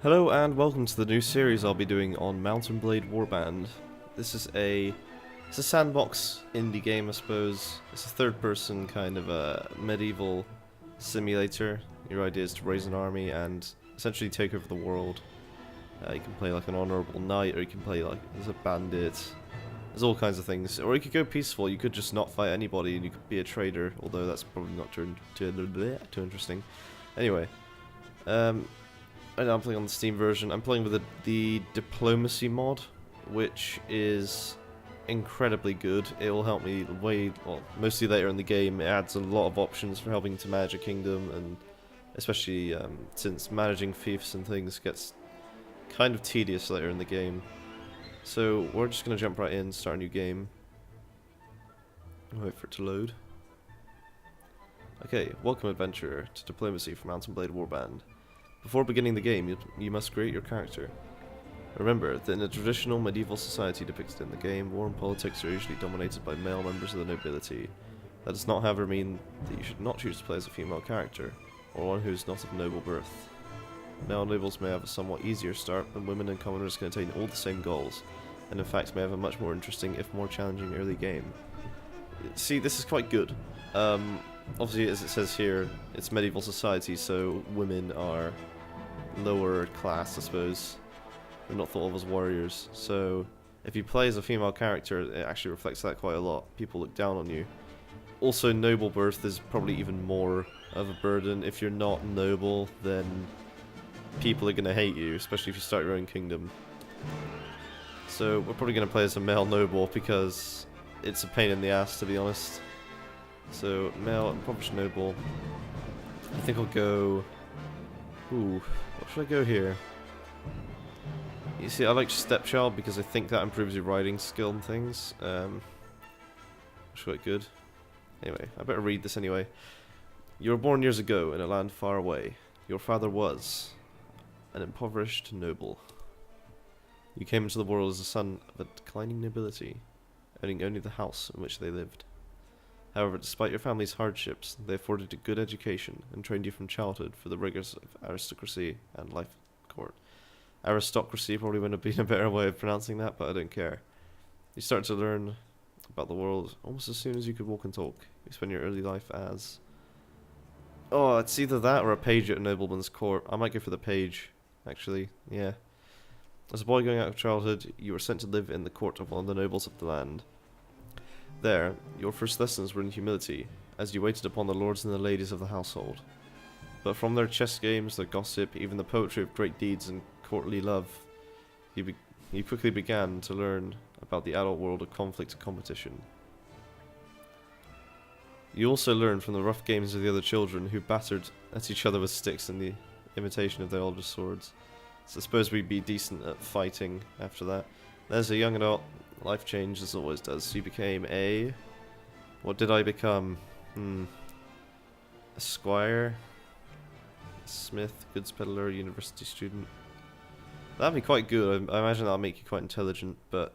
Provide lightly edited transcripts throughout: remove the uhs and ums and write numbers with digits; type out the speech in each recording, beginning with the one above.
Hello and welcome to the new series I'll be doing on Mountain Blade Warband. This is it's a sandbox indie game, I suppose. It's a third-person kind of a medieval simulator. Your idea is to raise an army and essentially take over the world. You can play like an honorable knight, or you can play like as a bandit. There's all kinds of things. Or you could go peaceful. You could just not fight anybody, and you could be a trader. Although that's probably not too interesting. Anyway. I know I'm playing on the Steam version. I'm playing with the Diplomacy mod, which is incredibly good. It will help me mostly later in the game. It adds a lot of options for helping to manage a kingdom, and especially since managing fiefs and things gets kind of tedious later in the game. So we're just going to jump right in, start a new game. Wait for it to load. Okay, welcome adventurer to Diplomacy for Mountain Blade Warband. Before beginning the game, you must create your character. Remember that in a traditional medieval society depicted in the game, war and politics are usually dominated by male members of the nobility. That does not, however, mean that you should not choose to play as a female character, or one who is not of noble birth. Male nobles may have a somewhat easier start, and women and commoners can attain all the same goals, and in fact may have a much more interesting, if more challenging, early game. See, this is quite good. Obviously, as it says here, it's medieval society, so women are lower class, I suppose. They're not thought of as warriors. So, if you play as a female character, it actually reflects that quite a lot. People look down on you. Also, noble birth is probably even more of a burden. If you're not noble, then people are going to hate you, especially if you start your own kingdom. So, we're probably going to play as a male noble because it's a pain in the ass, to be honest. So, male and impoverished noble. I think I'll go... Ooh, what should I go here? You see, I like stepchild because I think that improves your riding skill and things. It's quite good. Anyway, I better read this anyway. You were born years ago in a land far away. Your father was an impoverished noble. You came into the world as the son of a declining nobility, owning only the house in which they lived. However, despite your family's hardships, they afforded a good education and trained you from childhood for the rigors of aristocracy and life at court. Aristocracy probably wouldn't have been a better way of pronouncing that, but I don't care. You start to learn about the world almost as soon as you could walk and talk. You spend your early life as... Oh, it's either that or a page at a nobleman's court. I might go for the page, actually, yeah. As a boy going out of childhood, you were sent to live in the court of one of the nobles of the land. There, your first lessons were in humility, as you waited upon the lords and the ladies of the household. But from their chess games, their gossip, even the poetry of great deeds and courtly love, you quickly began to learn about the adult world of conflict and competition. You also learned from the rough games of the other children who battered at each other with sticks in the imitation of their older swords. So I suppose we'd be decent at fighting after that. As a young adult, life changed as it always does. You became a... What did I become? A squire? Smith, goods peddler, university student. That'd be quite good. I imagine that'll make you quite intelligent, but...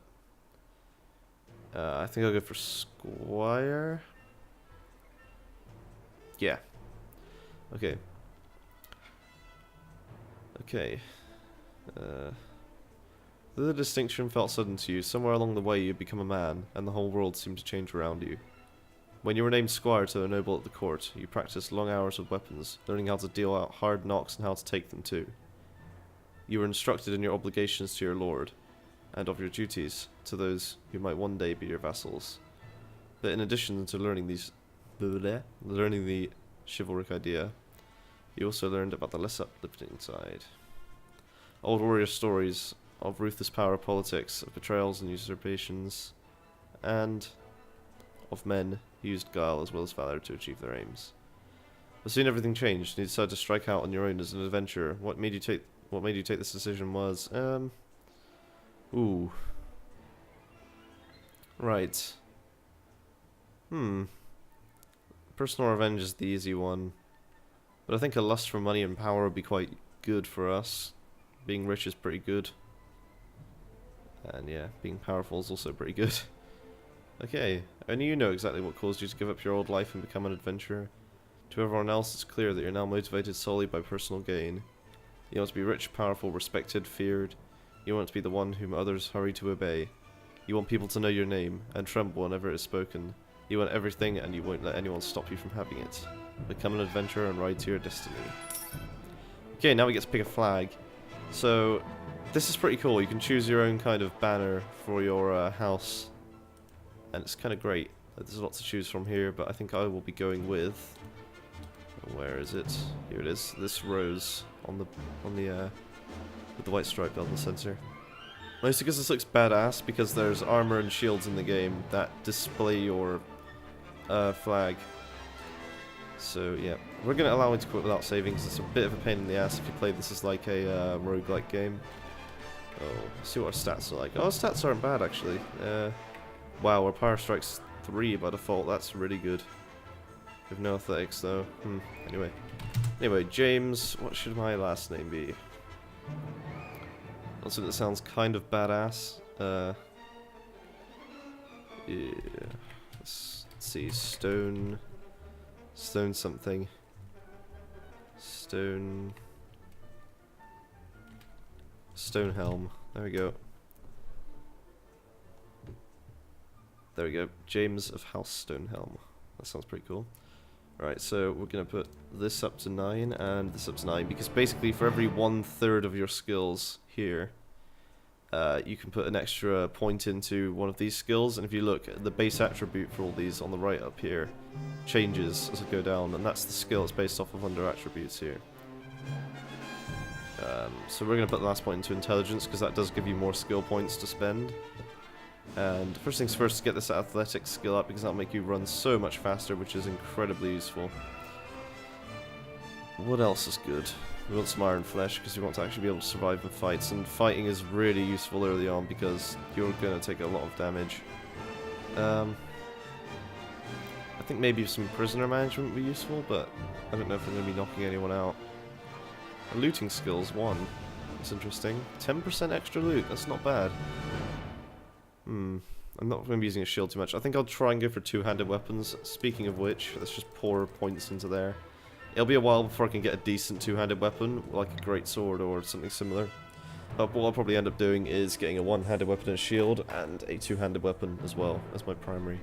I think I'll go for squire. Yeah. Okay. Okay. Though the distinction felt sudden to you, somewhere along the way you had become a man, and the whole world seemed to change around you. When you were named squire to a noble at the court, you practiced long hours with weapons, learning how to deal out hard knocks and how to take them too. You were instructed in your obligations to your lord, and of your duties to those who might one day be your vassals. But in addition to learning the chivalric idea, you also learned about the less uplifting side. Old warrior stories of ruthless power politics, of betrayals and usurpations, and of men who used guile as well as valor to achieve their aims. But soon everything changed, and you decided to strike out on your own as an adventurer. What made you take this decision was, ooh. Right. Personal revenge is the easy one. But I think a lust for money and power would be quite good for us. Being rich is pretty good. And yeah, being powerful is also pretty good. Okay, only you know exactly what caused you to give up your old life and become an adventurer. To everyone else, it's clear that you're now motivated solely by personal gain. You want to be rich, powerful, respected, feared. You want to be the one whom others hurry to obey. You want people to know your name and tremble whenever it is spoken. You want everything and you won't let anyone stop you from having it. Become an adventurer and ride to your destiny. Okay, now we get to pick a flag. So, this is pretty cool. You can choose your own kind of banner for your house. And it's kind of great. There's a lot to choose from here, but I think I will be going with... Where is it? Here it is. This rose on the with the white stripe down the center. Mostly because this looks badass, because there's armor and shields in the game that display your flag. So yeah, we're gonna allow it to quit without saving, because it's a bit of a pain in the ass if you play this as like a roguelike game. Oh, let's see what our stats are like. Oh, our stats aren't bad actually. Wow, our power strike's 3 by default. That's really good. We have no athletics though. Anyway, James. What should my last name be? Also, that sounds kind of badass. Yeah. Let's see. Stone something. Stonehelm. There we go. There we go. James of House Stonehelm. That sounds pretty cool. Alright, so we're going to put this up to 9 and this up to 9, because basically for every 1/3 of your skills here, you can put an extra point into one of these skills, and if you look, the base attribute for all these on the right up here changes as it go down, and that's the skill it's based off of under attributes here. So we're going to put the last point into intelligence, because that does give you more skill points to spend. And first things first, get this athletics skill up, because that'll make you run so much faster, which is incredibly useful. What else is good? We want some iron flesh, because we want to actually be able to survive in fights, and fighting is really useful early on, because you're going to take a lot of damage. I think maybe some prisoner management would be useful, but I don't know if I'm going to be knocking anyone out. A looting skills 1. That's interesting. 10% extra loot, that's not bad. I'm not going to be using a shield too much. I think I'll try and go for two-handed weapons. Speaking of which, let's just pour points into there. It'll be a while before I can get a decent two-handed weapon, like a great sword or something similar. But what I'll probably end up doing is getting a one-handed weapon and a shield, and a two-handed weapon as well as my primary.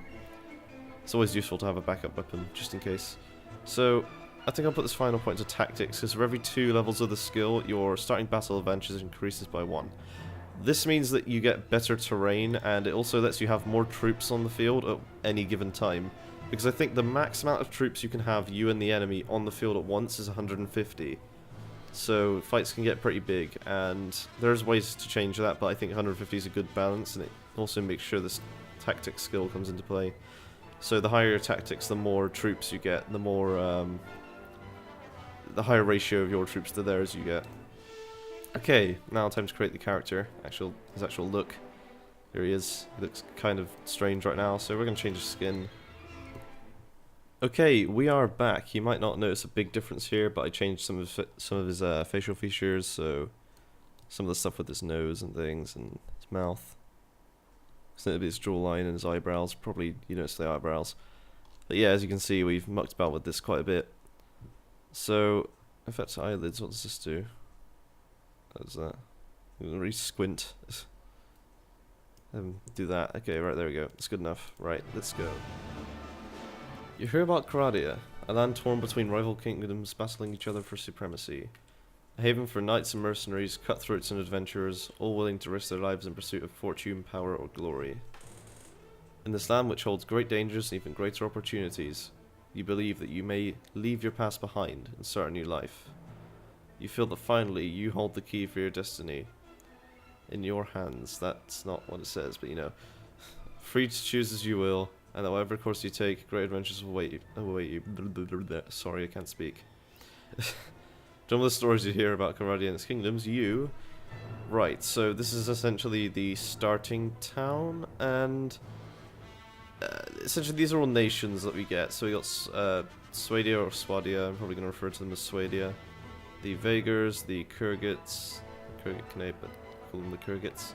It's always useful to have a backup weapon, just in case. So, I think I'll put this final point to tactics, because for every 2 levels of the skill, your starting battle advantage increases by 1. This means that you get better terrain, and it also lets you have more troops on the field at any given time. Because I think the max amount of troops you can have, you and the enemy, on the field at once is 150. So fights can get pretty big, and there's ways to change that, but I think 150 is a good balance, and it also makes sure this tactics skill comes into play. So the higher your tactics, the more troops you get, the more, the higher ratio of your troops to theirs you get. Okay, now time to create the character, his actual look. Here he is. He looks kind of strange right now, so we're going to change his skin. Okay, we are back. You might not notice a big difference here, but I changed some of his facial features, so some of the stuff with his nose and things, and his mouth. So it'll be his jawline and his eyebrows. Probably you notice the eyebrows. But yeah, as you can see, we've mucked about with this quite a bit. So, if that's eyelids, what does this do? What is that? I'm gonna really squint. Do that. Okay, right, there we go. That's good enough. Right, let's go. You hear about Karadia, a land torn between rival kingdoms battling each other for supremacy. A haven for knights and mercenaries, cutthroats and adventurers, all willing to risk their lives in pursuit of fortune, power, or glory. In this land which holds great dangers and even greater opportunities, you believe that you may leave your past behind and start a new life. You feel that finally you hold the key for your destiny in your hands. That's not what it says, but you know. Free to choose as you will, and that whatever course you take, great adventures will await you. Sorry, I can't speak. Some of the stories you hear about Karadia and its kingdoms, Right, so this is essentially the starting town, and essentially these are all nations that we get. So we got Swadia or Swadia, I'm probably going to refer to them as Swadia. The Vagars, the Kurgits, Kurgit but call them the Kurgits.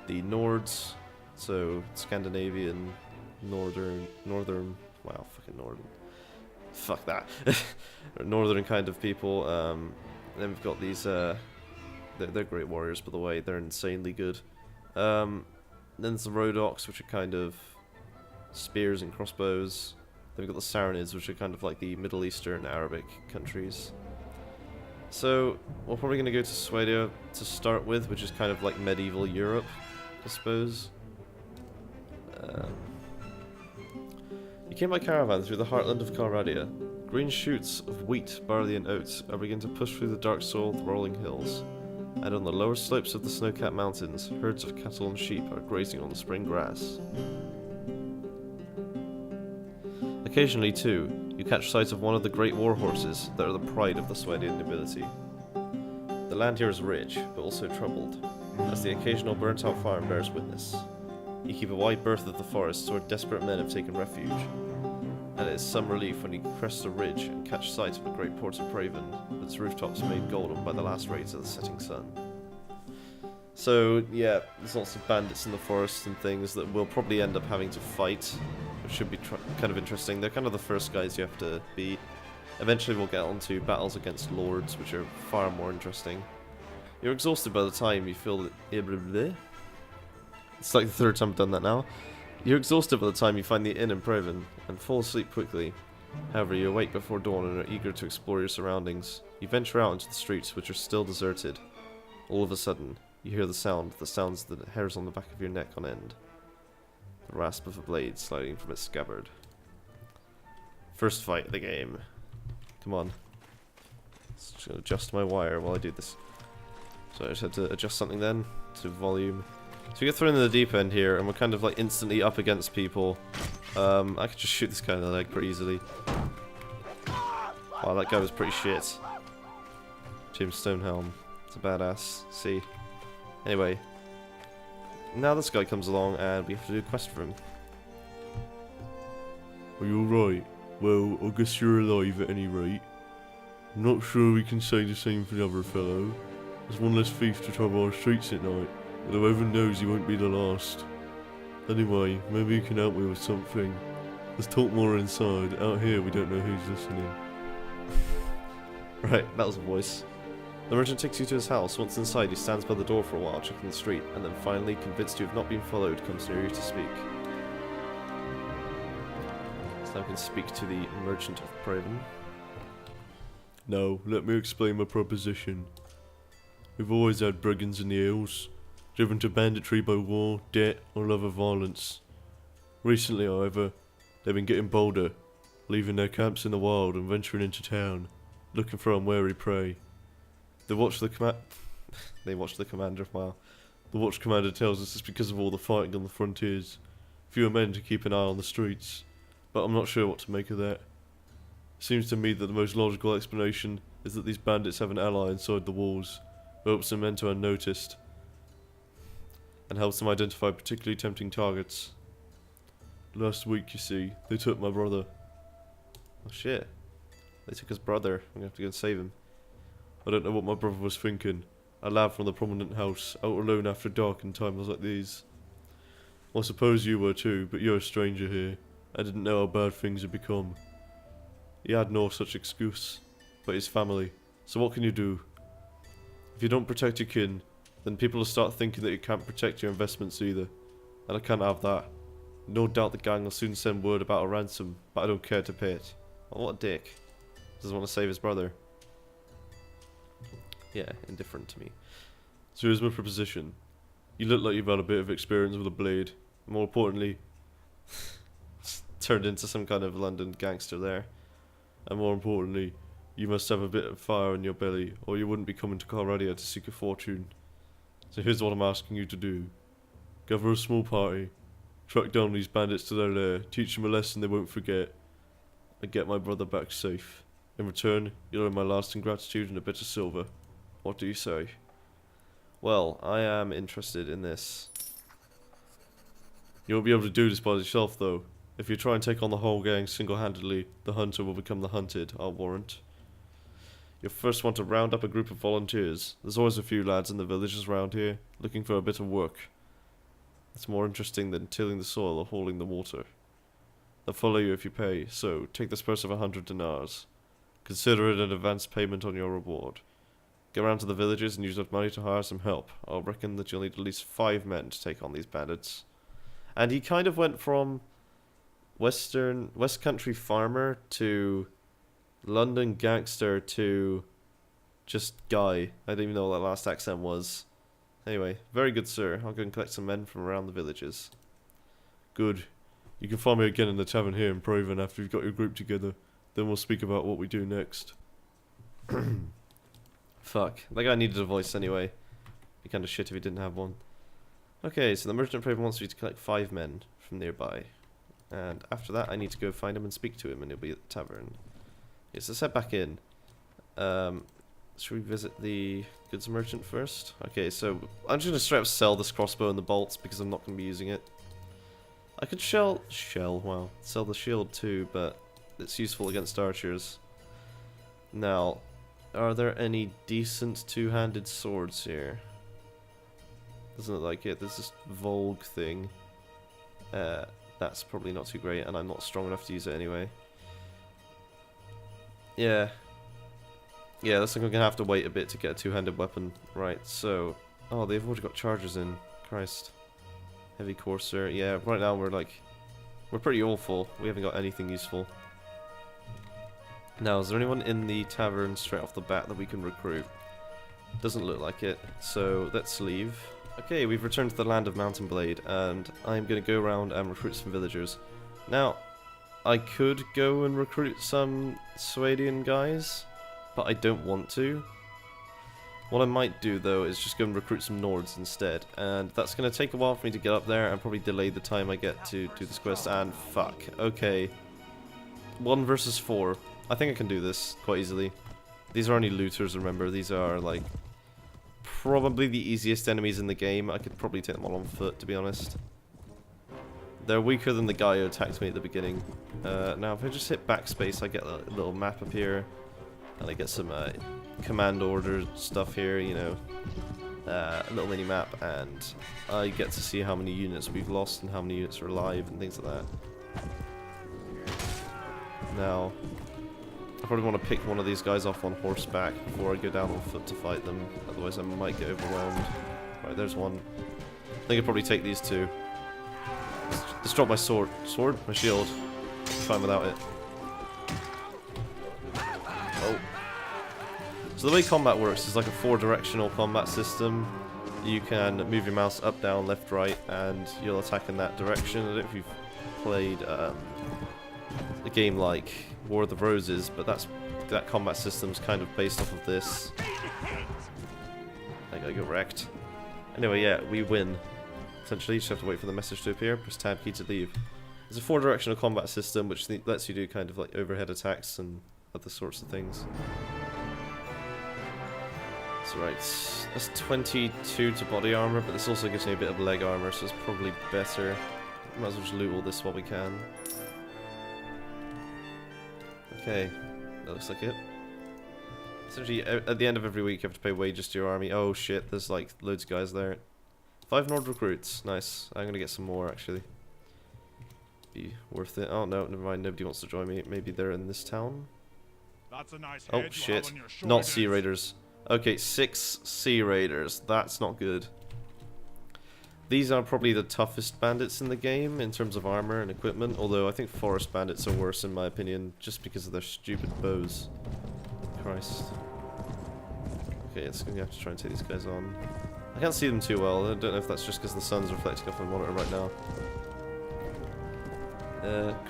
The Nords, so Scandinavian, northern, wow, fucking northern. Fuck that. Northern kind of people. And then we've got these, they're great warriors, by the way. They're insanely good. Then there's the Rhodoks, which are kind of spears and crossbows. Then we've got the Saronids, which are kind of like the Middle Eastern Arabic countries. So, we're probably going to go to Sweden to start with, which is kind of like medieval Europe, I suppose. You came by caravan through the heartland of Calradia. Green shoots of wheat, barley and oats are beginning to push through the dark soil of the rolling hills. And on the lower slopes of the snow-capped mountains, herds of cattle and sheep are grazing on the spring grass. Occasionally, too, you catch sight of one of the great war horses that are the pride of the Swedian nobility. The land here is rich, but also troubled, as the occasional burnt-out farm bears witness. You keep a wide berth of the forests where desperate men have taken refuge, and it is some relief when you crest a ridge and catch sight of the great port of Praven, with its rooftops made golden by the last rays of the setting sun. So, yeah, there's lots of bandits in the forest and things that we'll probably end up having to fight, which should be kind of interesting. They're kind of the first guys you have to beat. Eventually we'll get onto battles against lords, which are far more interesting. You're exhausted by the time you feel that... It's like the third time I've done that now. You're exhausted by the time you find the inn in Praven, and fall asleep quickly. However, you awake before dawn and are eager to explore your surroundings. You venture out into the streets, which are still deserted. All of a sudden, you hear the sounds the hairs on the back of your neck on end. The rasp of a blade sliding from its scabbard. First fight of the game. Come on. Just gonna adjust my wire while I do this. So I just had to adjust something then to volume. So we get thrown in the deep end here, and we're kind of like instantly up against people. I could just shoot this guy in the leg pretty easily. Wow, that guy was pretty shit. James Stonehelm. It's a badass. See? Anyway. Now this guy comes along, and we have to do a quest for him. Are you alright? Well, I guess you're alive at any rate. I'm not sure we can say the same for the other fellow. There's one less thief to trouble our streets at night. Although everyone knows he won't be the last. Anyway, maybe you can help me with something. Let's talk more inside. Out here we don't know who's listening. Right, that was a voice. The merchant takes you to his house. Once inside, he stands by the door for a while, checking the street, and then finally, convinced you have not been followed, comes near you to speak. So now I can speak to the merchant of Praven. Now, let me explain my proposition. We've always had brigands in the hills, driven to banditry by war, debt, or love of violence. Recently, however, they've been getting bolder, leaving their camps in the wild and venturing into town, looking for unwary prey. They watch the commander. Wow. The watch commander tells us it's because of all the fighting on the frontiers. Fewer men to keep an eye on the streets, but I'm not sure what to make of that. It seems to me that the most logical explanation is that these bandits have an ally inside the walls, who helps them enter unnoticed, and helps them identify particularly tempting targets. Last week, you see, they took my brother. Oh shit. They took his brother. I'm gonna have to go and save him. I don't know what my brother was thinking. A lad from the prominent house, out alone after dark in times like these. I suppose you were too, but you're a stranger here. I didn't know how bad things had become. He had no such excuse, but his family. So what can you do? If you don't protect your kin, then people will start thinking that you can't protect your investments either. And I can't have that. No doubt the gang will soon send word about a ransom, but I don't care to pay it. Oh, what a dick. Doesn't want to save his brother. Yeah, indifferent to me. So here's my proposition. You look like you've had a bit of experience with a blade. More importantly, turned into some kind of London gangster there. And more importantly, you must have a bit of fire in your belly, or you wouldn't be coming to Calradia to seek a fortune. So here's what I'm asking you to do. Gather a small party, track down these bandits to their lair, teach them a lesson they won't forget, and get my brother back safe. In return, you'll earn my lasting gratitude and a bit of silver. What do you say? Well, I am interested in this. You won't be able to do this by yourself, though. If you try and take on the whole gang single-handedly, the hunter will become the hunted, I'll warrant. You'll first want to round up a group of volunteers. There's always a few lads in the villages around here, looking for a bit of work. It's more interesting than tilling the soil or hauling the water. They'll follow you if you pay, so take this purse of 100 dinars. Consider it an advance payment on your reward. Go around to the villages and use enough money to hire some help. I reckon that you'll need at least 5 men to take on these bandits. And he kind of went from West Country farmer to London gangster to just guy. I don't even know what that last accent was. Anyway, very good, sir. I'll go and collect some men from around the villages. Good. You can find me again in the tavern here in Proven after you've got your group together. Then we'll speak about what we do next. Fuck. That guy needed a voice anyway. Be kind of shit if he didn't have one. Okay, so the merchant of Proven wants you to collect 5 men from nearby. And after that, I need to go find him and speak to him, and he'll be at the tavern. Yes, let's head back in. Should we visit the goods merchant first? Okay, so I'm just going to straight up sell this crossbow and the bolts because I'm not going to be using it. I could sell the shield too, but it's useful against archers. Now, are there any decent two-handed swords here? Doesn't look like it. There's this Volg thing. That's probably not too great, and I'm not strong enough to use it anyway. Yeah. Yeah, looks like I'm going to have to wait a bit to get a two-handed weapon. Right, so... Oh, they've already got chargers in. Christ. Heavy courser. Yeah, right now we're pretty awful. We haven't got anything useful. Now, is there anyone in the tavern straight off the bat that we can recruit? Doesn't look like it, so let's leave. Okay, we've returned to the land of Mountain Blade, and I'm going to go around and recruit some villagers. Now, I could go and recruit some Swadian guys, but I don't want to. What I might do, though, is just go and recruit some Nords instead, and that's going to take a while for me to get up there, and probably delay the time I get to do this quest, and fuck. Okay. 1 versus 4. I think I can do this quite easily. These are only looters, remember. These are, like, probably the easiest enemies in the game. I could probably take them all on foot, to be honest. They're weaker than the guy who attacked me at the beginning. Now, if I just hit backspace, I get a little map up here. And I get some command order stuff here, you know. A little mini map, and I get to see how many units we've lost and how many units are alive and things like that. Now, I probably want to pick one of these guys off on horseback before I go down on foot to fight them, otherwise I might get overwhelmed. Right, there's one. I think I'll probably take these two. Let's drop my sword. Sword? My shield. I'm fine without it. Oh. So the way combat works is like a 4-directional combat system. You can move your mouse up, down, left, right, and you'll attack in that direction. I don't know if you've played a game like War of the Roses, but that combat system's kind of based off of this. I gotta get wrecked. Anyway, yeah, we win. Essentially, you just have to wait for the message to appear, press tab key to leave. It's a 4-directional combat system which lets you do kind of like overhead attacks and other sorts of things. So right, that's 22 to body armor, but this also gives me a bit of leg armor, so it's probably better. Might as well just loot all this while we can. Okay, that looks like it. Essentially, at the end of every week you have to pay wages to your army. Oh shit, there's like loads of guys there. 5 Nord recruits, nice. I'm gonna get some more actually. Be worth it. Oh no, never mind, nobody wants to join me. Maybe they're in this town? That's a nice Oh shit, not Sea Raiders. Okay, 6 Sea Raiders, that's not good. These are probably the toughest bandits in the game in terms of armor and equipment, although I think forest bandits are worse in my opinion, just because of their stupid bows. Christ. Okay, it's gonna have to try and take these guys on. I can't see them too well, I don't know if that's just because the sun's reflecting off my monitor right now.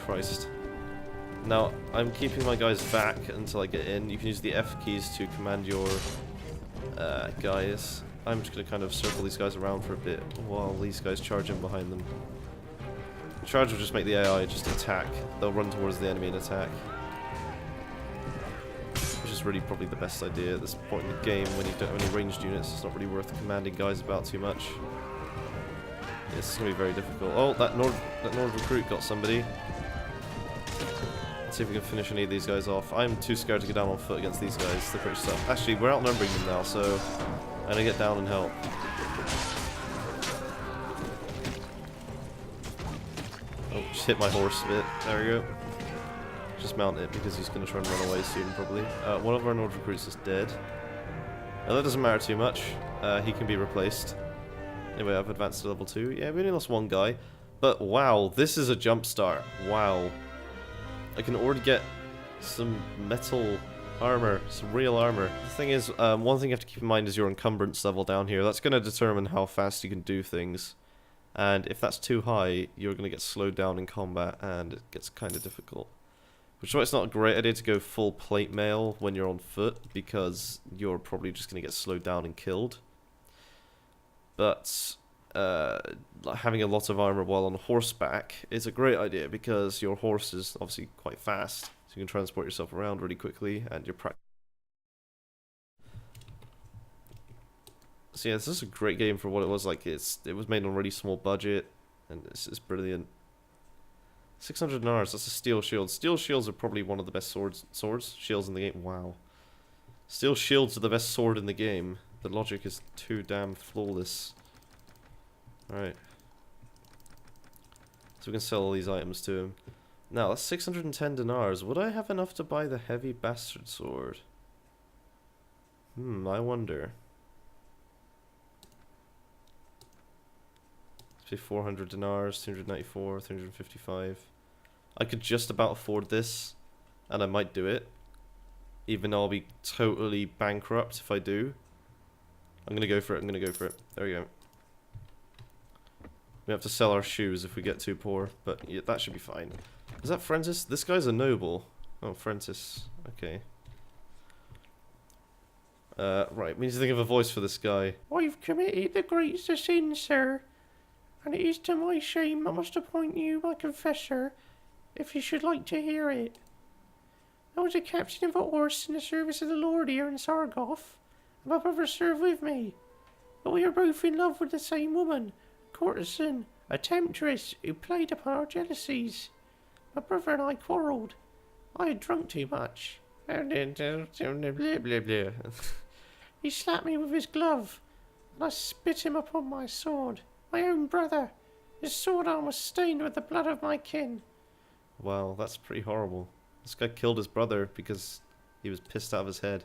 Christ. Now, I'm keeping my guys back until I get in. You can use the F keys to command your guys. I'm just going to kind of circle these guys around for a bit while these guys charge in behind them. Charge will just make the AI just attack. They'll run towards the enemy and attack. Which is really probably the best idea at this point in the game when you don't have any ranged units. It's not really worth commanding guys about too much. Yeah, this is going to be very difficult. Oh, that Nord recruit got somebody. Let's see if we can finish any of these guys off. I'm too scared to get down on foot against these guys. They're pretty tough. Actually, we're outnumbering them now, so I'm gonna get down and help. Oh, just hit my horse a bit. There we go. Just mount it because he's gonna try and run away soon, probably. One of our Nord recruits is dead. That doesn't matter too much. He can be replaced. Anyway, I've advanced to level 2. Yeah, we only lost one guy. But wow, this is a jump start. Wow. I can already get some metal armor, some real armor. The thing is, one thing you have to keep in mind is your encumbrance level down here. That's going to determine how fast you can do things. And if that's too high, you're going to get slowed down in combat, and it gets kind of difficult. Which is why it's not a great idea to go full plate mail when you're on foot, because you're probably just going to get slowed down and killed. But having a lot of armor while on horseback is a great idea, because your horse is obviously quite fast, so you can transport yourself around really quickly, and you're So yeah, this is a great game for what it was. Like, it was made on a really small budget, and it's brilliant. 600 dinars, that's a steel shield. Steel shields are probably one of the best shields in the game. Wow. Steel shields are the best sword in the game. The logic is too damn flawless. Alright. So we can sell all these items to him. Now, that's 610 dinars. Would I have enough to buy the heavy bastard sword? I wonder. Let's pay 400 dinars, 294, 355. I could just about afford this, and I might do it. Even though I'll be totally bankrupt if I do. I'm gonna go for it, I'm gonna go for it. There we go. We have to sell our shoes if we get too poor, but yeah, that should be fine. Is that Francis? This guy's a noble. Oh, Francis. Okay. Right, we need to think of a voice for this guy. I've committed the greatest sin, sir, and it is to my shame I must appoint you my confessor, if you should like to hear it. I was a captain of a horse in the service of the Lord here in Sargoth, and my brother served with me. But we were both in love with the same woman, a courtesan, a temptress, who played upon our jealousies. My brother and I quarrelled. I had drunk too much. He slapped me with his glove, and I spit him upon my sword. My own brother. His sword arm was stained with the blood of my kin. Wow, that's pretty horrible. This guy killed his brother because he was pissed out of his head.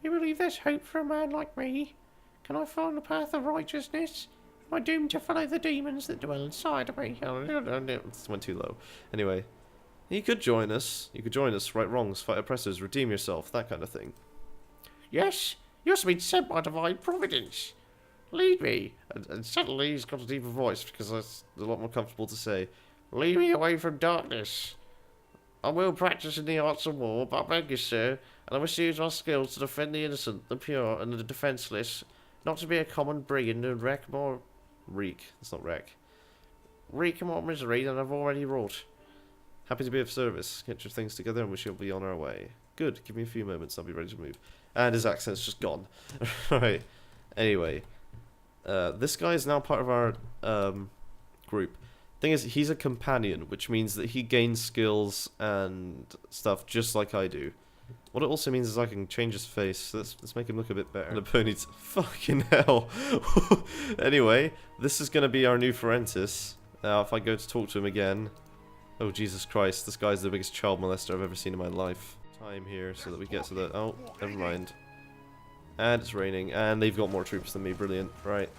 Do you believe there's hope for a man like me? Can I find the path of righteousness? Am I doomed to follow the demons that dwell inside of me? This went too low. Anyway, you could join us. You could join us. Right wrongs, fight oppressors, redeem yourself, that kind of thing. Yes, you have been sent by divine providence. Lead me. And suddenly he's got a deeper voice because that's a lot more comfortable to say. Lead me away from darkness. I will practice in the arts of war, but I beg you, sir, and I must use my skills to defend the innocent, the pure, and the defenceless, not to be a common brigand and wreak more... That's not wreck. Wreak more misery than I've already wrought. Happy to be of service. Get your things together and we shall be on our way. Good. Give me a few moments. I'll be ready to move. And his accent's just gone. Alright. Anyway. This guy is now part of our group. Thing is, he's a companion, which means that he gains skills and stuff just like I do. What it also means is I can change his face. Let's make him look a bit better. The pony's fucking hell. Anyway, this is going to be our new Forentis. Now, if I go to talk to him again... Oh, Jesus Christ. This guy's the biggest child molester I've ever seen in my life. Time here so that we get to the... Oh, never mind. And it's raining. And they've got more troops than me. Brilliant. Right.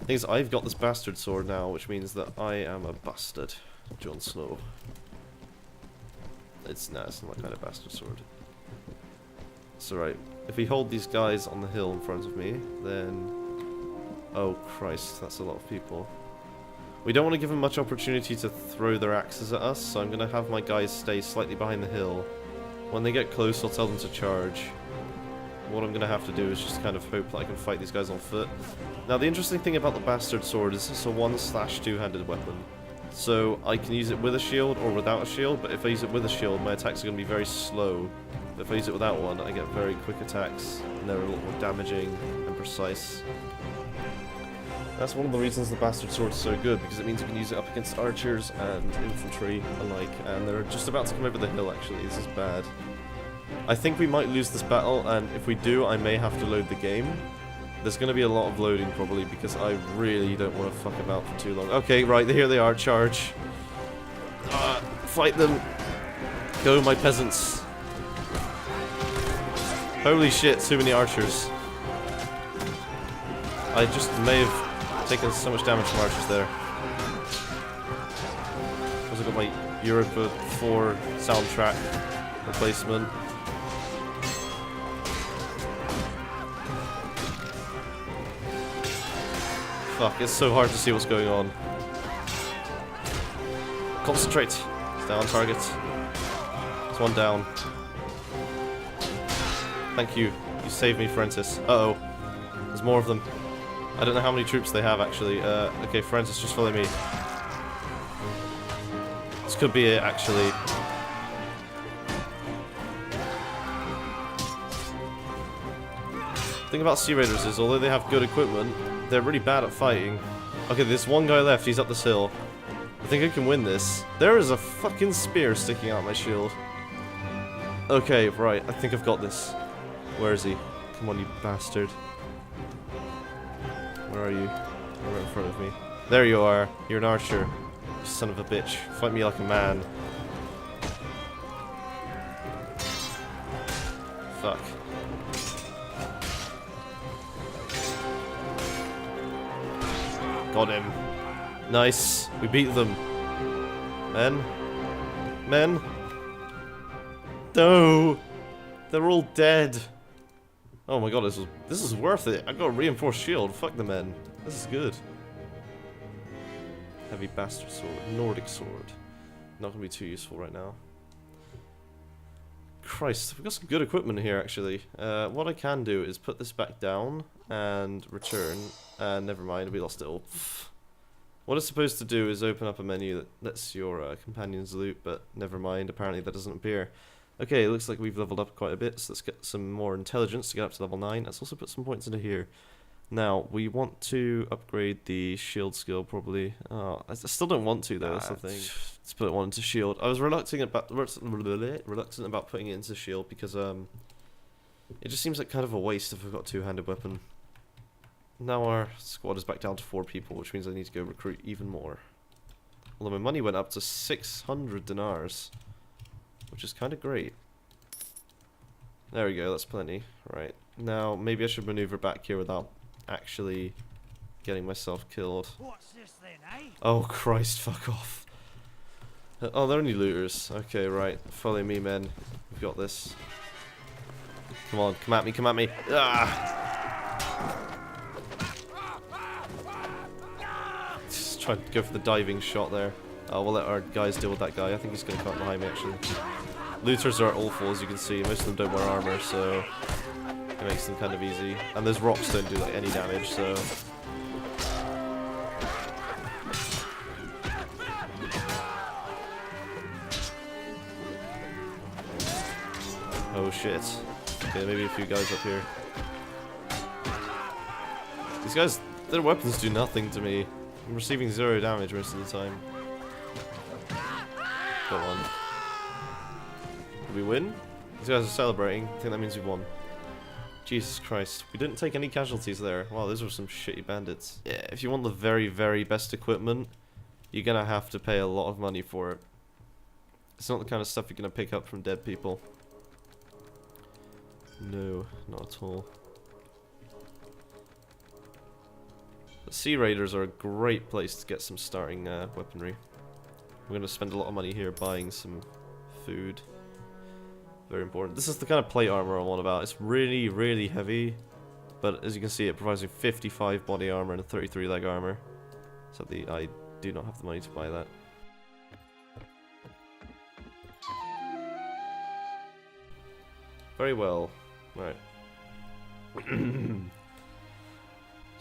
Thing is, I've got this bastard sword now, which means that I am a bastard. Jon Snow. It's not that kind of bastard sword. It's alright. If we hold these guys on the hill in front of me, then... Oh Christ, that's a lot of people. We don't want to give them much opportunity to throw their axes at us, so I'm going to have my guys stay slightly behind the hill. When they get close, I'll tell them to charge. What I'm going to have to do is just kind of hope that I can fight these guys on foot. Now, the interesting thing about the bastard sword is it's a 1/2-handed weapon. So I can use it with a shield or without a shield, but if I use it with a shield, my attacks are going to be very slow. But if I use it without one, I get very quick attacks, and they're a lot more damaging and precise. That's one of the reasons the bastard sword is so good, because it means you can use it up against archers and infantry alike, and they're just about to come over the hill actually. This is bad. I think we might lose this battle, and if we do, I may have to load the game. There's going to be a lot of loading probably, because I really don't want to fuck about for too long. Okay, right, here they are, charge. Fight them. Go, my peasants. Holy shit, too many archers. I just may have taken so much damage from archers there. Also got my Europa 4 soundtrack replacement. Fuck, it's so hard to see what's going on. Concentrate. Stay on target. It's one down. Thank you. You saved me, Francis. Uh-oh. There's more of them. I don't know how many troops they have, actually. Okay, Francis, just follow me. This could be it, actually. The thing about Sea Raiders is, although they have good equipment, they're really bad at fighting. Okay, there's one guy left. He's up this hill. I think I can win this. There is a fucking spear sticking out my shield. Okay, right. I think I've got this. Where is he? Come on, you bastard. Where are you? You're right in front of me. There you are. You're an archer. You son of a bitch. Fight me like a man. Fuck. Got him. Nice. We beat them. Men? Men? No! They're all dead. Oh my god, this is worth it. I got a reinforced shield. Fuck the men. This is good. Heavy bastard sword. Nordic sword. Not gonna be too useful right now. Christ, we've got some good equipment here actually. What I can do is put this back down and return. Never mind, we lost it all. What it's supposed to do is open up a menu that lets your companions loot, but never mind, apparently that doesn't appear. Okay, it looks like we've leveled up quite a bit, so let's get some more intelligence to get up to level 9. Let's also put some points into here. Now, we want to upgrade the shield skill, probably. Oh, I still don't want to, though, that's the thing. Let's put one into shield. I was reluctant about putting it into shield, because it just seems like kind of a waste if we've got a two-handed weapon. Now our squad is back down to 4 people, which means I need to go recruit even more. Although my money went up to 600 dinars. Which is kind of great. There we go, that's plenty. Right, now maybe I should maneuver back here without actually getting myself killed. What's this then, eh? Oh Christ, fuck off. Oh, they're only looters. Okay, right, follow me, men. We've got this. Come on, come at me, come at me. Ah! Just trying to go for the diving shot there. Oh, we'll let our guys deal with that guy. I think he's going to come behind me, actually. Looters are awful, as you can see. Most of them don't wear armor, so it makes them kind of easy. And those rocks don't do like any damage, so... Oh shit. Okay, maybe a few guys up here. These guys, their weapons do nothing to me. I'm receiving 0 damage most of the time. Got one. Did we win? These guys are celebrating. I think that means we won. Jesus Christ. We didn't take any casualties there. Wow, those were some shitty bandits. Yeah, if you want the very, very best equipment, you're gonna have to pay a lot of money for it. It's not the kind of stuff you're gonna pick up from dead people. No, not at all. The Sea Raiders are a great place to get some starting weaponry. We're going to spend a lot of money here buying some food. Very important. This is the kind of plate armor I'm on about. It's really, really heavy. But as you can see, it provides me 55 body armor and 33 leg armor. So I do not have the money to buy that. Very well. Right.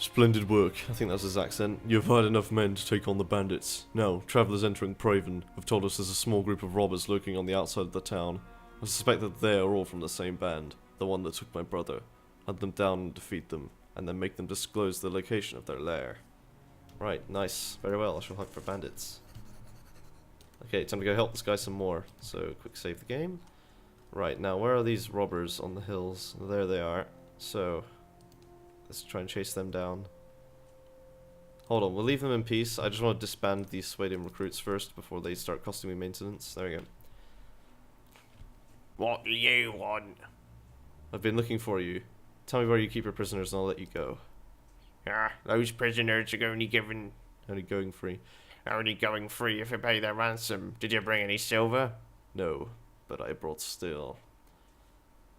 Splendid work. I think that's his accent. You've had enough men to take on the bandits. Now, travellers entering Praven have told us there's a small group of robbers lurking on the outside of the town. I suspect that they are all from the same band, the one that took my brother. Hunt them down and defeat them, and then make them disclose the location of their lair. Right, nice. Very well, I shall hunt for bandits. Okay, time to go help this guy some more. So, quick save the game. Right, now where are these robbers on the hills? There they are. So, let's try and chase them down. Hold on, we'll leave them in peace. I just want to disband these Swadian recruits first before they start costing me maintenance. There we go. What do you want? I've been looking for you. Tell me where you keep your prisoners and I'll let you go. Ah, those prisoners are only Going free. going free if they pay their ransom. Did you bring any silver? No, but I brought steel.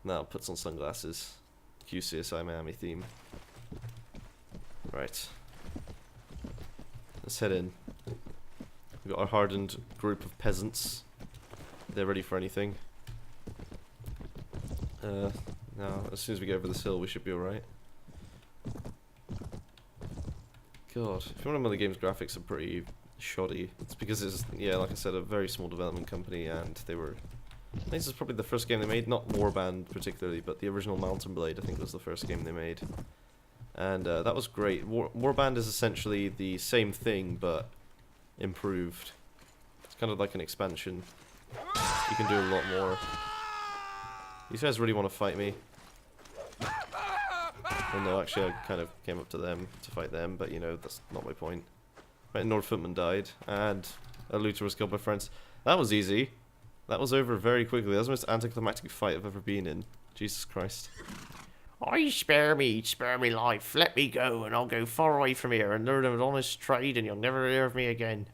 Now puts on sunglasses. QCSI Miami theme. Right. Let's head in. We've got our hardened group of peasants. They're ready for anything. Now, as soon as we get over this hill, we should be alright. God, if you remember the game's graphics are pretty shoddy. It's because it's, yeah, like I said, a very small development company, and they were... I think this is probably the first game they made, not Warband particularly, but the original Mountain Blade, I think was the first game they made. And that was great. Warband is essentially the same thing, but improved. It's kind of like an expansion. You can do a lot more. These guys really want to fight me. Well, no, actually I kind of came up to them to fight them, but you know, that's not my point. Right, Nord Footman died, and a looter was killed by friends. That was easy. That was over very quickly. That was the most anticlimactic fight I've ever been in. Jesus Christ. Aye, spare me life. Let me go, and I'll go far away from here and learn an honest trade, and you'll never hear of me again.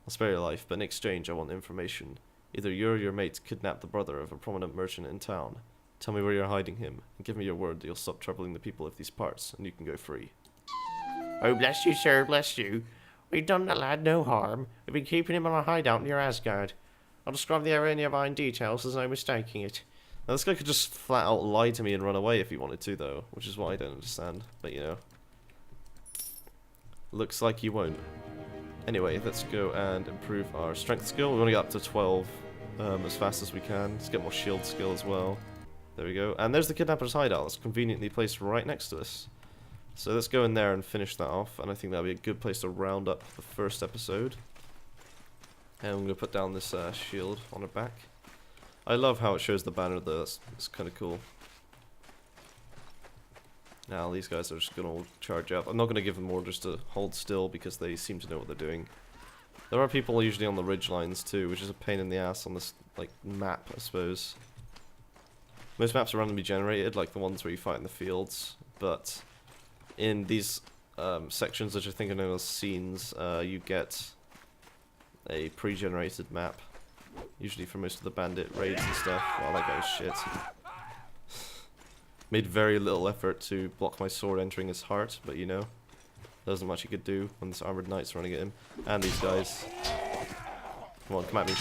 I'll spare your life, but in exchange I want information. Either you or your mates kidnapped the brother of a prominent merchant in town. Tell me where you're hiding him, and give me your word that you'll stop troubling the people of these parts, and you can go free. Oh, bless you, sir, bless you. We've done the lad no harm. We've been keeping him on a hideout near Asgard. I'll describe the area nearby in detail, so there's no mistaking it. Now this guy could just flat out lie to me and run away if he wanted to, though, which is what I don't understand, but you know. Looks like he won't. Anyway, let's go and improve our strength skill. We want to get up to 12 as fast as we can. Let's get more shield skill as well. There we go. And there's the kidnapper's hideout. It's conveniently placed right next to us. So let's go in there and finish that off. And I think that'll be a good place to round up the first episode. And I'm going to put down this shield on her back. I love how it shows the banner though. It's kind of cool. Now these guys are just going to charge up. I'm not going to give them orders to hold still because they seem to know what they're doing. There are people usually on the ridge lines too, which is a pain in the ass on this like map, I suppose. Most maps are randomly generated, like the ones where you fight in the fields, but in these sections which I think are known as scenes, you get a pre-generated map, usually for most of the bandit raids and stuff. Wow, that guy's shit. Made very little effort to block my sword entering his heart, but you know, there wasn't much he could do when this armored knight's running at him. And these guys. Come on, come at me.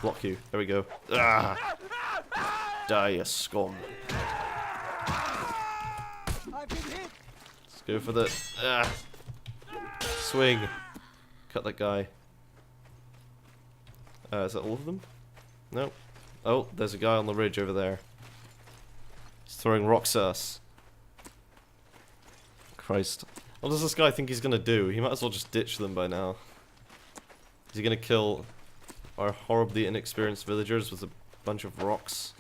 Block you. There we go. Ah! Die, you scum. Let's go for the... Swing. Cut that guy. Is that all of them? No. Oh, there's a guy on the ridge over there. He's throwing rocks at us. Christ. What does this guy think he's gonna do? He might as well just ditch them by now. Is he gonna kill our horribly inexperienced villagers with a bunch of rocks?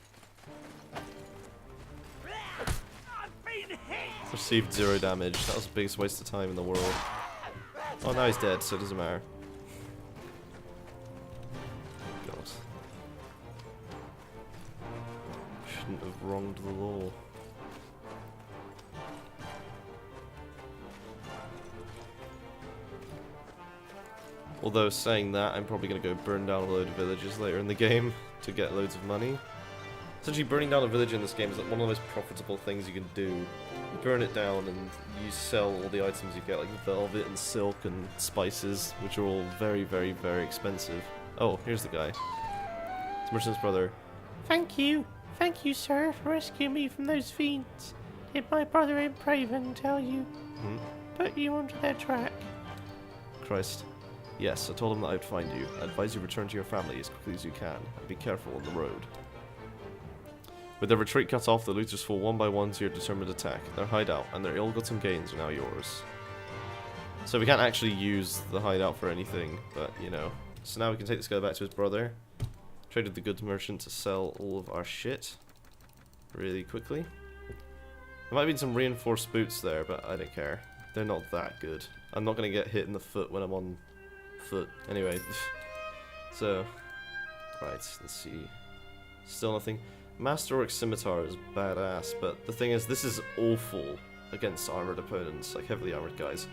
Received 0 damage. That was the biggest waste of time in the world. Oh, now he's dead, so it doesn't matter. God. Shouldn't have wronged the law. Although saying that, I'm probably going to go burn down a load of villages later in the game to get loads of money. Essentially, burning down a village in this game is like one of the most profitable things you can do. You burn it down and you sell all the items you get, like velvet and silk and spices, which are all very, very, very expensive. Oh, here's the guy. It's Merchant's brother. Thank you, sir, for rescuing me from those fiends. Did my brother in Praven tell you? Put you onto their track. Christ. Yes, I told him that I'd find you. I advise you return to your family as quickly as you can, and be careful on the road. With their retreat cut off, the looters fall one by one to your determined attack. Their hideout and their ill-gotten gains are now yours. So we can't actually use the hideout for anything, but you know. So now we can take this guy back to his brother. Traded the goods merchant to sell all of our shit really quickly. There might have been some reinforced boots there, but I don't care. They're not that good. I'm not going to get hit in the foot when I'm on foot. Anyway, so, right, let's see. Still nothing. Masterwork Scimitar is badass, but the thing is, this is awful against armored opponents, like heavily armored guys,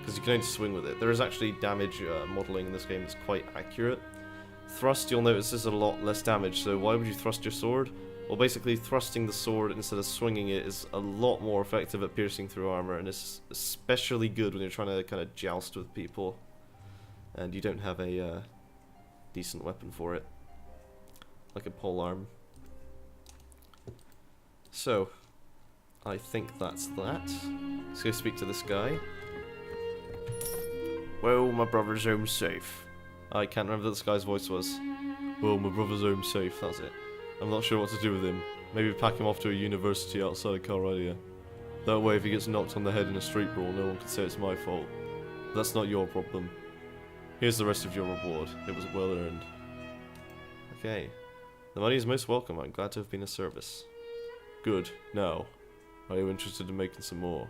because you can only swing with it. There is actually damage modeling in this game that's quite accurate. Thrust, you'll notice, is a lot less damage, so why would you thrust your sword? Well, basically, thrusting the sword instead of swinging it is a lot more effective at piercing through armor, and it's especially good when you're trying to kind of joust with people, and you don't have a decent weapon for it, like a polearm. So, I think that's that. Let's go speak to this guy. Well, my brother's home safe. I can't remember what this guy's voice was. Well, my brother's home safe, that's it. I'm not sure what to do with him. Maybe pack him off to a university outside of Calradia. That way, if he gets knocked on the head in a street brawl, no one can say it's my fault. But that's not your problem. Here's the rest of your reward. It was well earned. Okay. The money is most welcome. I'm glad to have been of service. Good. Now, are you interested in making some more?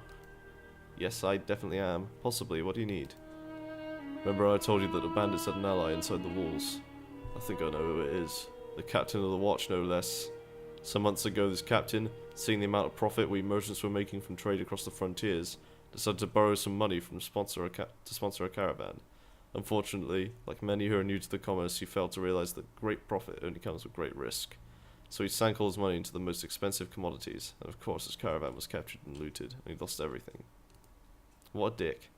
Yes, I definitely am. Possibly. What do you need? Remember I told you that the bandits had an ally inside the walls? I think I know who it is. The captain of the watch, no less. Some months ago, this captain, seeing the amount of profit we merchants were making from trade across the frontiers, decided to borrow some money from to sponsor a caravan. Unfortunately, like many who are new to the commerce, he failed to realize that great profit only comes with great risk. So he sank all his money into the most expensive commodities, and of course his caravan was captured and looted, and he lost everything. What a dick.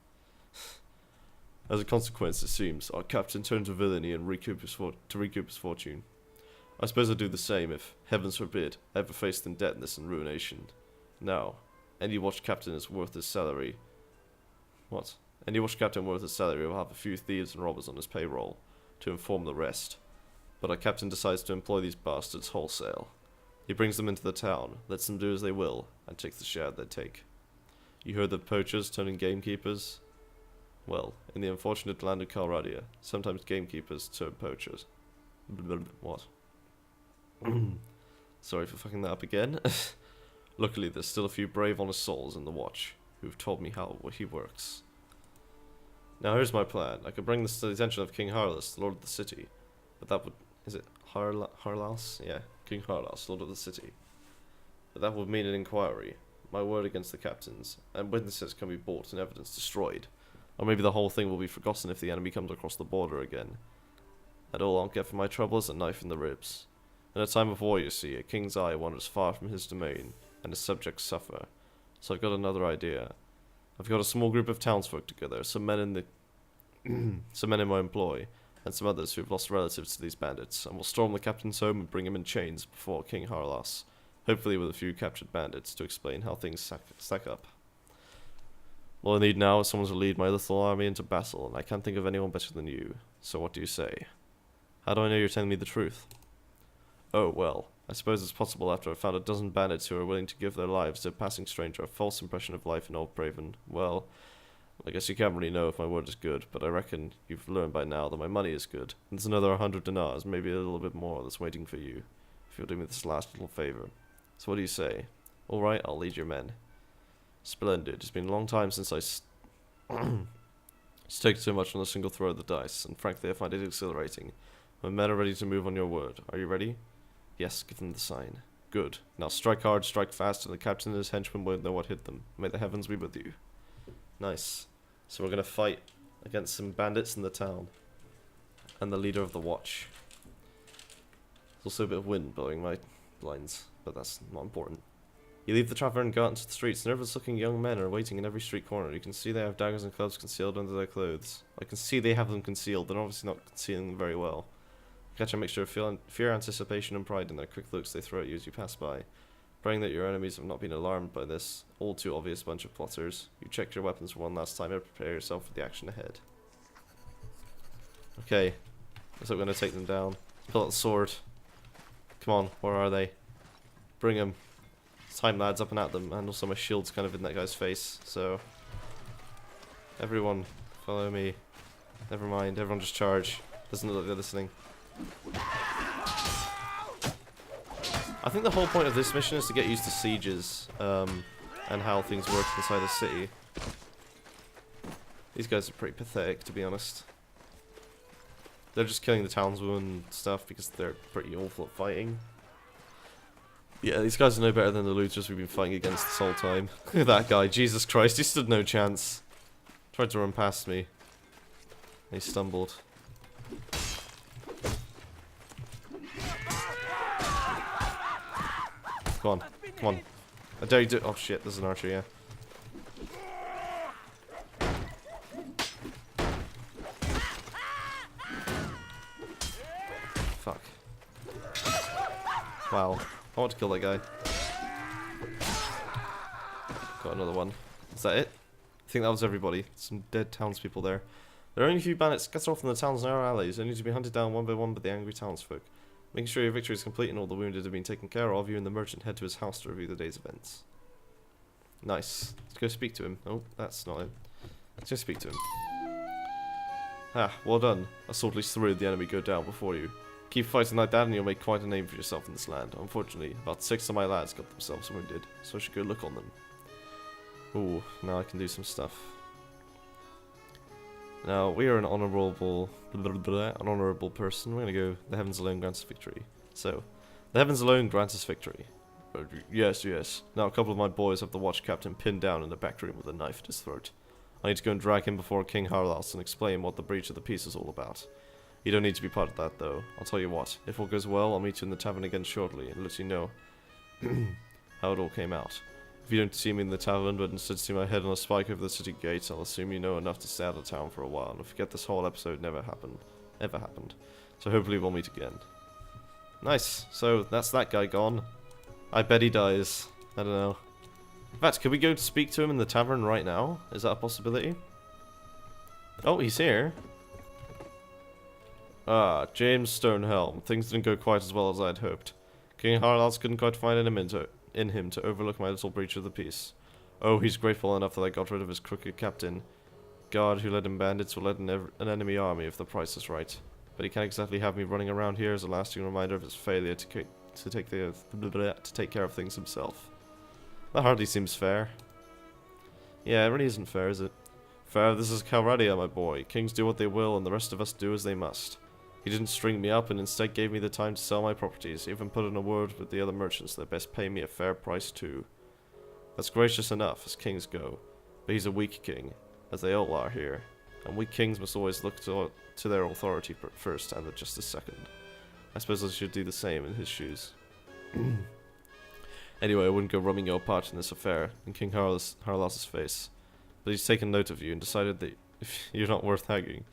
As a consequence, it seems, our captain turned to villainy and recoup his fortune. I suppose I'd do the same if, heavens forbid, I ever faced indebtedness and ruination. Now, any watch captain is worth his salary. What? Any watch captain worth his salary will have a few thieves and robbers on his payroll, to inform the rest. But our captain decides to employ these bastards wholesale. He brings them into the town, lets them do as they will, and takes the share they take. You heard of poachers turning gamekeepers? Well, in the unfortunate land of Calradia, sometimes gamekeepers turn poachers. What? Sorry for fucking that up again. Luckily, there's still a few brave, honest souls in the watch who've told me how he works. Now, here's my plan. I could bring this to the attention of King Harlas, the Lord of the City, but that would... Is it Harlas? Yeah, King Harlas, Lord of the City. But that would mean an inquiry. My word against the captains, and witnesses can be bought and evidence destroyed. Or maybe the whole thing will be forgotten if the enemy comes across the border again. And all I'll get for my trouble is a knife in the ribs. In a time of war, you see, a king's eye wanders far from his domain, and his subjects suffer. So I've got another idea. I've got a small group of townsfolk together, some men in my employ, and some others who've lost relatives to these bandits, and we'll storm the captain's home and bring him in chains before King Harlas, hopefully with a few captured bandits to explain how things stack up. All I need now is someone to lead my little army into battle, and I can't think of anyone better than you. So what do you say? How do I know you're telling me the truth? Oh, well, I suppose it's possible after I've found a dozen bandits who are willing to give their lives to a passing stranger a false impression of life in Old Braven. Well, I guess you can't really know if my word is good, but I reckon you've learned by now that my money is good. And there's another 100 dinars, maybe a little bit more, that's waiting for you, if you'll do me this last little favor. So what do you say? Alright, I'll lead your men. Splendid. It's been a long time since I staked so much on a single throw of the dice, and frankly I find it exhilarating. My men are ready to move on your word. Are you ready? Yes, give them the sign. Good. Now strike hard, strike fast, and the captain and his henchmen won't know what hit them. May the heavens be with you. Nice. So we're going to fight against some bandits in the town. And the leader of the watch. There's also a bit of wind blowing my blinds, but that's not important. You leave the tavern and go out into the streets. Nervous-looking young men are waiting in every street corner. You can see they have daggers and clubs concealed under their clothes. I can see they have them concealed. They're obviously not concealing them very well. Catch a mixture of fear, anticipation, and pride in their quick looks they throw at you as you pass by. Praying that your enemies have not been alarmed by this all too obvious bunch of plotters, you check your weapons for one last time and prepare yourself for the action ahead. Okay, looks like we're going to take them down. Pull out the sword. Come on, where are they? Bring them. It's time, lads, up and at them. And also my shield's kind of in that guy's face, so... Everyone, follow me. Never mind, everyone just charge. Doesn't look like they're listening. I think the whole point of this mission is to get used to sieges, and how things work inside a city. These guys are pretty pathetic, to be honest. They're just killing the townsmen and stuff because they're pretty awful at fighting. Yeah, these guys are no better than the looters we've been fighting against this whole time. Look at that guy, Jesus Christ, he stood no chance. Tried to run past me. He stumbled. Come on, come on. I dare you do— oh shit, there's an archer, yeah. Fuck. Wow. I want to kill that guy. Got another one. Is that it? I think that was everybody. Some dead townspeople there. There are only a few bandits scattered off in the town's narrow alleys. They need to be hunted down one by one by the angry townsfolk. Making sure your victory is complete and all the wounded have been taken care of, you and the merchant head to his house to review the day's events. Nice. Let's go speak to him. Oh, that's not him. Let's go speak to him. Ah, well done. A swordly threw the enemy go down before you. Keep fighting like that and you'll make quite a name for yourself in this land. Unfortunately, about 6 of my lads got themselves wounded, so I should go look on them. Ooh, now I can do some stuff. Now, we are an honourable person. We're gonna go, the heavens alone grants us victory. So, the heavens alone grants us victory. Yes, yes. Now a couple of my boys have the watch captain pinned down in the back room with a knife at his throat. I need to go and drag him before King Harlaus and explain what the breach of the peace is all about. You don't need to be part of that, though. I'll tell you what, if all goes well, I'll meet you in the tavern again shortly and let you know how it all came out. If you don't see me in the tavern, but instead see my head on a spike over the city gates, I'll assume you know enough to stay out of town for a while and forget this whole episode never happened. So hopefully we'll meet again. Nice. So that's that guy gone. I bet he dies. I don't know. In fact, could we go to speak to him in the tavern right now? Is that a possibility? Oh, he's here. Ah, James Stonehelm. Things didn't go quite as well as I'd hoped. King Harlaus couldn't quite find in him to overlook my little breach of the peace. Oh, he's grateful enough that I got rid of his crooked captain. God who led in bandits will lead an enemy army if the price is right. But he can't exactly have me running around here as a lasting reminder of his failure to take care of things himself. That hardly seems fair. Yeah, it really isn't fair, is it? Fair, this is Calradia, my boy. Kings do what they will, and the rest of us do as they must. He didn't string me up and instead gave me the time to sell my properties, even put in a word with the other merchants that best pay me a fair price too. That's gracious enough, as kings go. But he's a weak king, as they all are here. And weak kings must always look to their authority first and the justice second. I suppose I should do the same in his shoes. Anyway, I wouldn't go rubbing your part in this affair in King Harlaus' face. But he's taken note of you and decided that you're not worth hanging.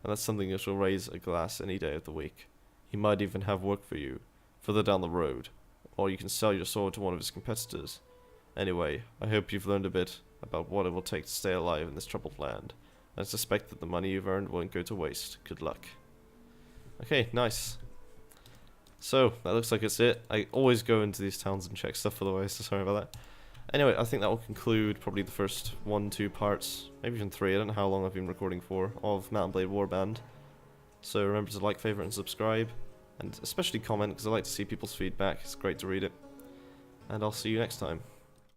And that's something that will raise a glass any day of the week. He might even have work for you, further down the road. Or you can sell your sword to one of his competitors. Anyway, I hope you've learned a bit about what it will take to stay alive in this troubled land. I suspect that the money you've earned won't go to waste. Good luck. Okay, nice. So, that looks like it's it. I always go into these towns and check stuff otherwise, so sorry about that. Anyway, I think that will conclude probably the first 1-2 parts, maybe even 3, I don't know how long I've been recording for, of Mount and Blade Warband. So remember to like, favourite and subscribe, and especially comment, because I like to see people's feedback, it's great to read it. And I'll see you next time.